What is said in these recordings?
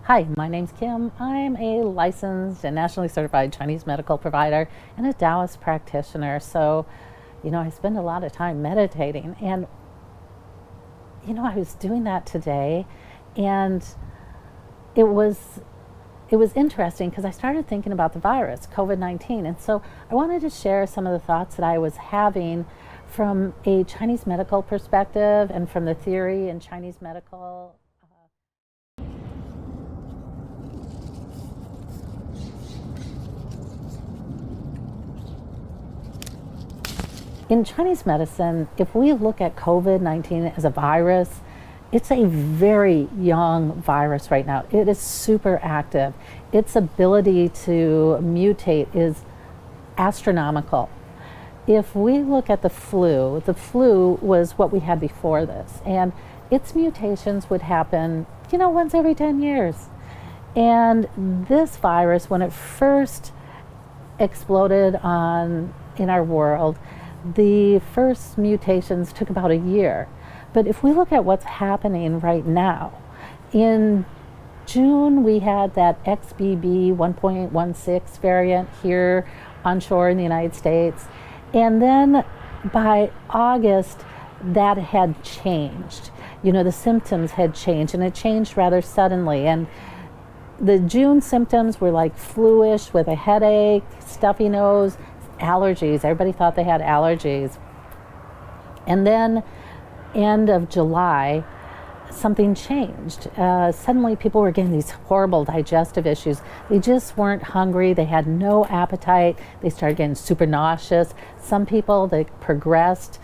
Hi, my name's Kim. I'm a licensed and nationally certified Chinese medical provider and a Taoist practitioner. So, I spend a lot of time meditating. And, I was doing that today, and it was interesting because I started thinking about the virus, COVID-19. And so I wanted to share some of the thoughts that I was having from a Chinese medical perspective and from the theory in Chinese medical. In Chinese medicine, if we look at COVID-19 as a virus, it's a very young virus right now. It is super active. Its ability to mutate is astronomical. If we look at the flu was what we had before this, and its mutations would happen, once every 10 years. And this virus, when it first exploded in our world, the first mutations took about a year. But if we look at what's happening right now, in June we had that XBB 1.16 variant here onshore in the United States. And then by August, that had changed. The symptoms had changed, and it changed rather suddenly. And the June symptoms were like flu-ish with a headache, stuffy nose, allergies. Everybody thought they had allergies. And then end of July, something changed. Suddenly people were getting these horrible digestive issues. They just weren't hungry. They had no appetite. They started getting super nauseous. Some people that progressed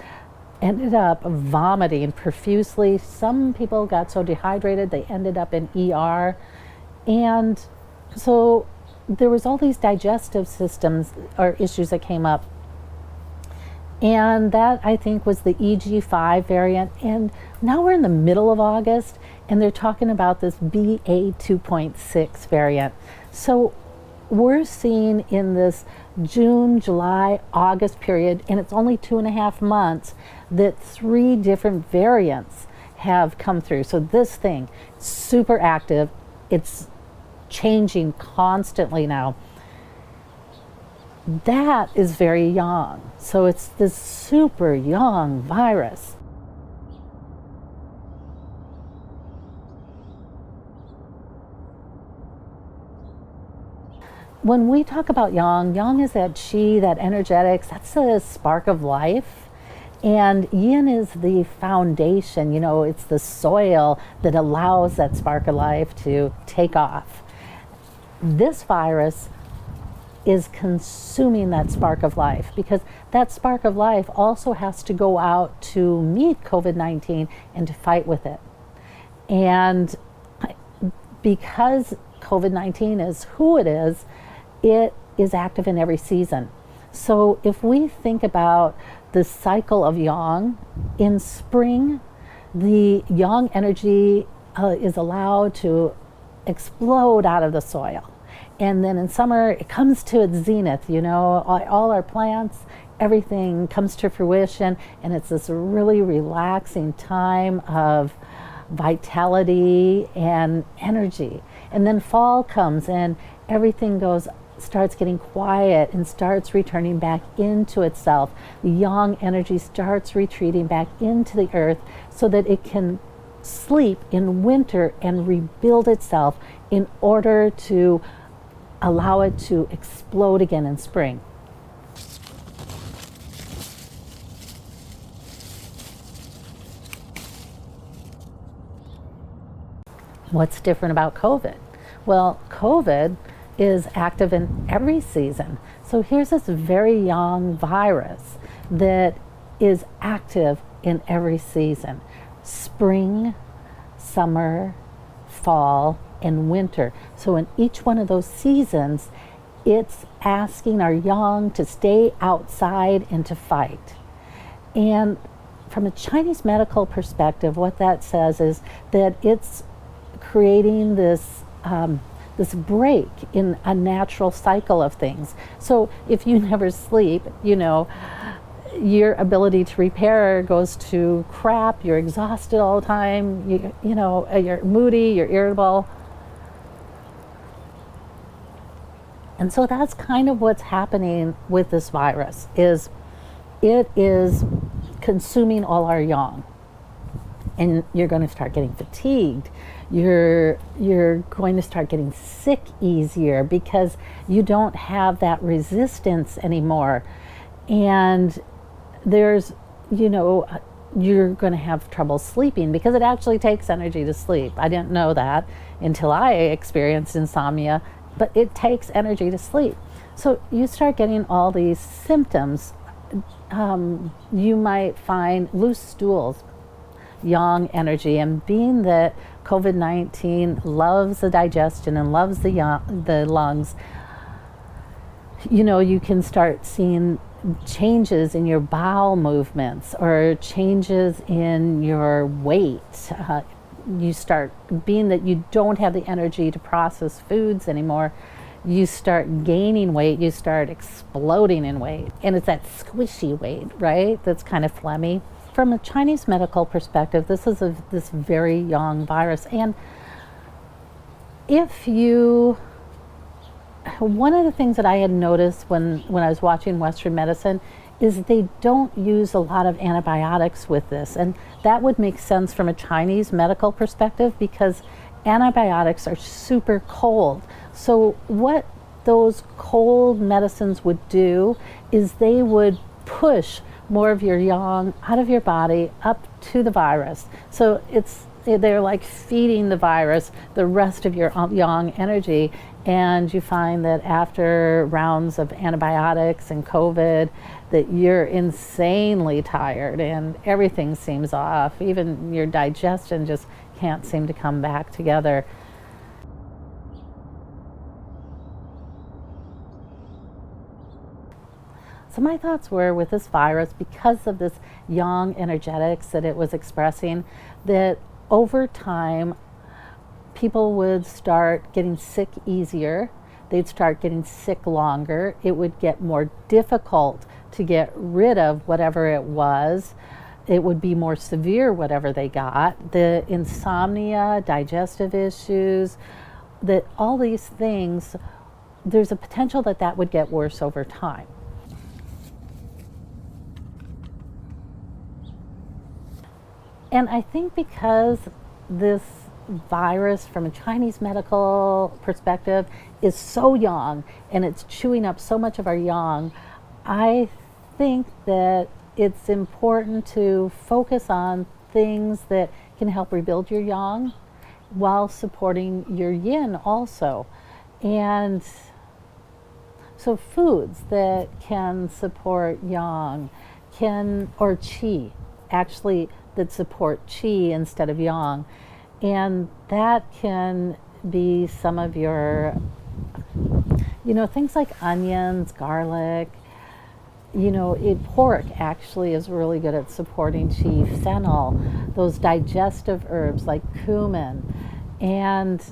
ended up vomiting profusely. Some people got so dehydrated they ended up in ER. And so there was all these digestive systems or issues that came up. And that, I think, was the EG5 variant. And now we're in the middle of August, and they're talking about this BA2.6 variant. So we're seeing in this June, July, August period, and it's only 2.5 months, that 3 different variants have come through. So this thing, super active. It's changing constantly now. That is very young. So it's this super young virus. When we talk about yang is that qi, that energetics, that's the spark of life. And yin is the foundation, it's the soil that allows that spark of life to take off. This virus is consuming that spark of life, because that spark of life also has to go out to meet COVID-19 and to fight with it. And because COVID-19 is who it is active in every season. So if we think about the cycle of yang, in spring, the yang energy is allowed to explode out of the soil. And then in summer, it comes to its zenith, all our plants, everything comes to fruition, and it's this really relaxing time of vitality and energy. And then fall comes, and everything starts getting quiet and starts returning back into itself. The yang energy starts retreating back into the earth so that it can sleep in winter and rebuild itself in order to allow it to explode again in spring. What's different about COVID? Well, COVID is active in every season. So here's this very young virus that is active in every season. Spring, summer, fall, and winter. So in each one of those seasons, it's asking our yang to stay outside and to fight. And from a Chinese medical perspective, what that says is that it's creating this break in a natural cycle of things. So if you never sleep, your ability to repair goes to crap. You're exhausted all the time. You're moody. You're irritable. And so that's kind of what's happening with this virus, is it is consuming all our yang. And you're going to start getting fatigued. You're going to start getting sick easier because you don't have that resistance anymore. And there's, you're going to have trouble sleeping because it actually takes energy to sleep. I didn't know that until I experienced insomnia, but it takes energy to sleep. So you start getting all these symptoms. You might find loose stools, yang energy, and being that COVID-19 loves the digestion and loves the lungs, you can start seeing changes in your bowel movements or changes in your weight. You start, being that you don't have the energy to process foods anymore, you start gaining weight, you start exploding in weight. And it's that squishy weight, right? That's kind of phlegmy. From a Chinese medical perspective, this is this very young virus. And one of the things that I had noticed when I was watching Western medicine is they don't use a lot of antibiotics with this. And that would make sense from a Chinese medical perspective because antibiotics are super cold. So what those cold medicines would do is they would push more of your yang out of your body up to the virus. So they're like feeding the virus the rest of your yang energy. And you find that after rounds of antibiotics and COVID, that you're insanely tired and everything seems off. Even your digestion just can't seem to come back together. So my thoughts were, with this virus, because of this yang energetics that it was expressing, that over time, people would start getting sick easier. They'd start getting sick longer. It would get more difficult to get rid of whatever it was. It would be more severe, whatever they got. The insomnia, digestive issues, that all these things, there's a potential that would get worse over time. And I think because this virus, from a Chinese medical perspective, is so young and it's chewing up so much of our yang, I think that it's important to focus on things that can help rebuild your yang while supporting your yin also. And so foods that can support yang or qi, actually, that support qi instead of yang. And that can be some of your, things like onions, garlic. Pork actually is really good at supporting qi. Fennel, those digestive herbs like cumin. And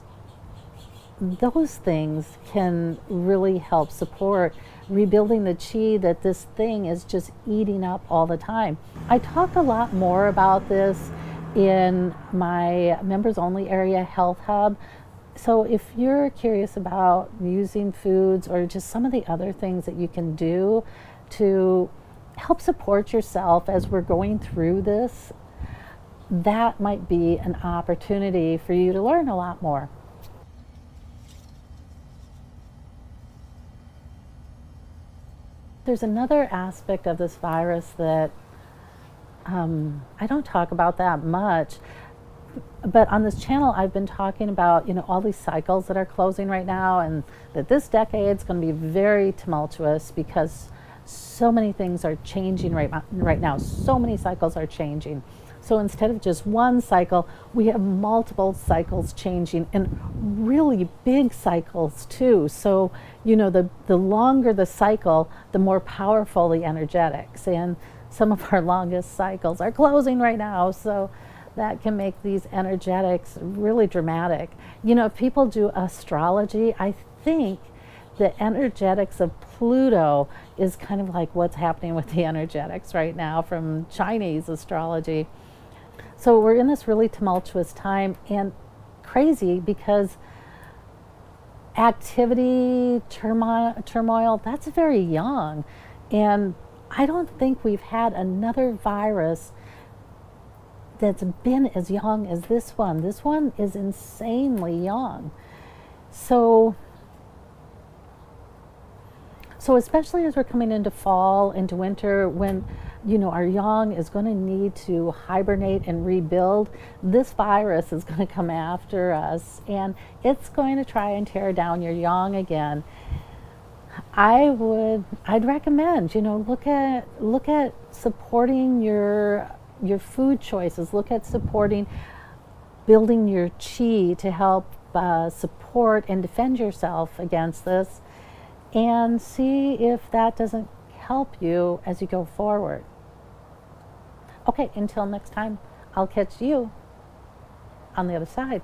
those things can really help support rebuilding the qi that this thing is just eating up all the time. I talk a lot more about this in my members only area health hub. So if you're curious about using foods or just some of the other things that you can do to help support yourself as we're going through this, that might be an opportunity for you to learn a lot more. There's another aspect of this virus that I don't talk about that much, but on this channel I've been talking about all these cycles that are closing right now, and that this decade is going to be very tumultuous because so many things are changing right now. So many cycles are changing. So instead of just one cycle, we have multiple cycles changing, and really big cycles too. So, the longer the cycle, the more powerful the energetics. And some of our longest cycles are closing right now. So that can make these energetics really dramatic. If people do astrology, I think the energetics of Pluto is kind of like what's happening with the energetics right now from Chinese astrology. So we're in this really tumultuous time, and crazy because activity, turmoil, that's very young. And I don't think we've had another virus that's been as young as this one. This one is insanely young. So especially as we're coming into fall, into winter, when our young is going to need to hibernate and rebuild, this virus is going to come after us and it's going to try and tear down your young again. I'd recommend, look at supporting your food choices. Look at supporting building your chi to help support and defend yourself against this, and see if that doesn't help you as you go forward. Okay, until next time, I'll catch you on the other side.